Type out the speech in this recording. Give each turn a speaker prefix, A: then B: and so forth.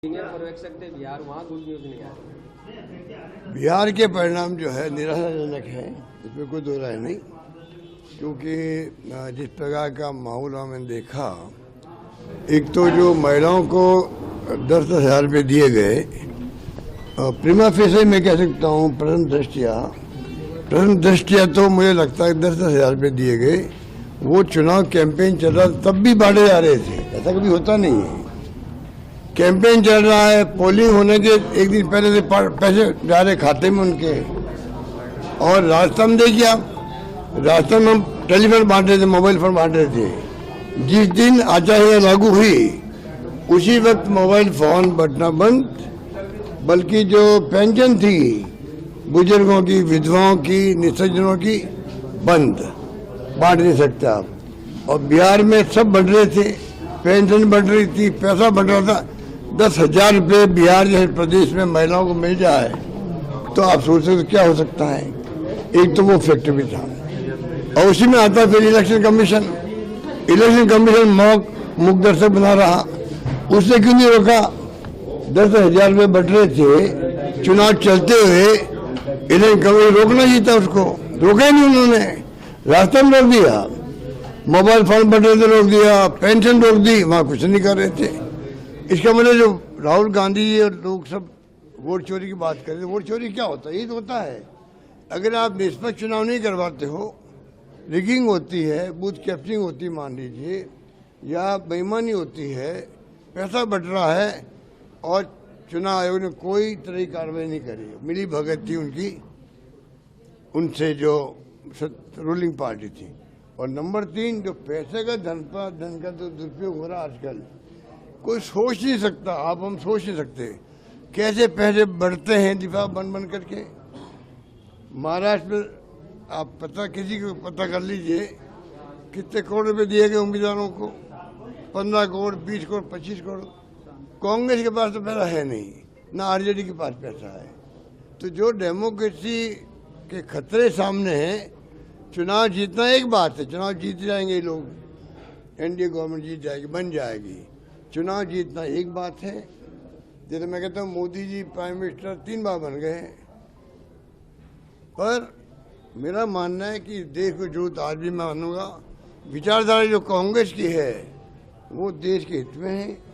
A: बिहार वहाँ good news नहीं आ रही।
B: बिहार के परिणाम जो है निराशाजनक है, इसमें कोई दो राय नहीं। क्योंकि जिस प्रकार का माहौल हमने देखा, एक तो जो महिलाओं को 10-10 हज़ार रुपये दिए गए, प्रीमा फेसे मैं कह सकता हूँ प्रथम दृष्टिया तो मुझे लगता है 10-10 हज़ार रुपये दिए गए। वो चुनाव कैंपेन चल रहा तब भी बांटे जा रहे थे, ऐसा कभी होता नहीं है। कैंपेन चल रहा है, पोलिंग होने के एक दिन पहले से पैसे जा रहे खाते में उनके। और राजस्थान देखिए आप, राजस्थान में हम टेलीफोन बांट रहे थे, मोबाइल फोन बांट रहे थे। जिस दिन आचार्य लागू हुई उसी वक्त मोबाइल फोन बटना बंद, बल्कि जो पेंशन थी बुजुर्गों की, विधवाओं की, निसज्जनों की, बंद, बांट नहीं सकते आप। और बिहार में सब बढ़ रहे थे, पेंशन बढ़ रही थी, पैसा बढ़ रहा था। 10,000 रुपये बिहार जैसे प्रदेश में महिलाओं को मिल जाए तो आप सोच सकते क्या हो सकता है। एक तो वो फैक्टर भी था, और उसी में आता फिर इलेक्शन कमीशन मुख दर्शक बना रहा। उसने क्यों नहीं रोका? 10,000 रुपये बढ़ रहे थे, चुनाव चलते हुए इलेक्शन कमीशन रोकना ही था, उसको रोका ही नहीं उन्होंने। रास्ते में रोक दिया, मोबाइल फोन बढ़ रहे थे रोक दिया, पेंशन रोक दी, वहाँ कुछ नहीं कर रहे थे। इसका मतलब जो राहुल गांधी जी और लोग सब वोट चोरी की बात कर रहे थे, वोट चोरी क्या होता है? ये तो होता है, अगर आप निष्पक्ष चुनाव नहीं करवाते हो, रिगिंग होती है, बूथ कैप्चरिंग होती है मान लीजिए, या बेईमानी होती है, पैसा बट रहा है और चुनाव आयोग ने कोई तरह की कार्रवाई नहीं करी, मिली भगत थी उनकी, उनसे जो रूलिंग पार्टी थी। और नंबर 3, जो पैसे का धन का तो दुरुपयोग हो रहा आजकल, कोई सोच नहीं सकता। आप हम सोच नहीं सकते कैसे पैसे बढ़ते हैं दिफा बन करके। महाराष्ट्र में आप किसी को पता कर लीजिए कितने करोड़ रुपए दिए गए उम्मीदवारों को, 15 करोड़, 20 करोड़, 25 करोड़। कांग्रेस के पास तो पैसा है नहीं, ना आरजेडी के पास पैसा है। तो जो डेमोक्रेसी के खतरे सामने हैं, चुनाव जीतना एक बात है, चुनाव जीत जाएंगे लोग, एनडीए गवर्नमेंट जीत जाएगी, बन जाएगी। चुनाव जीतना एक बात है। जैसे मैं कहता हूँ मोदी जी प्राइम मिनिस्टर 3 बार बन गए, पर मेरा मानना है कि देश को जरूरत आज भी मैं मानूंगा, विचारधारा जो कांग्रेस की है वो देश के हित में है।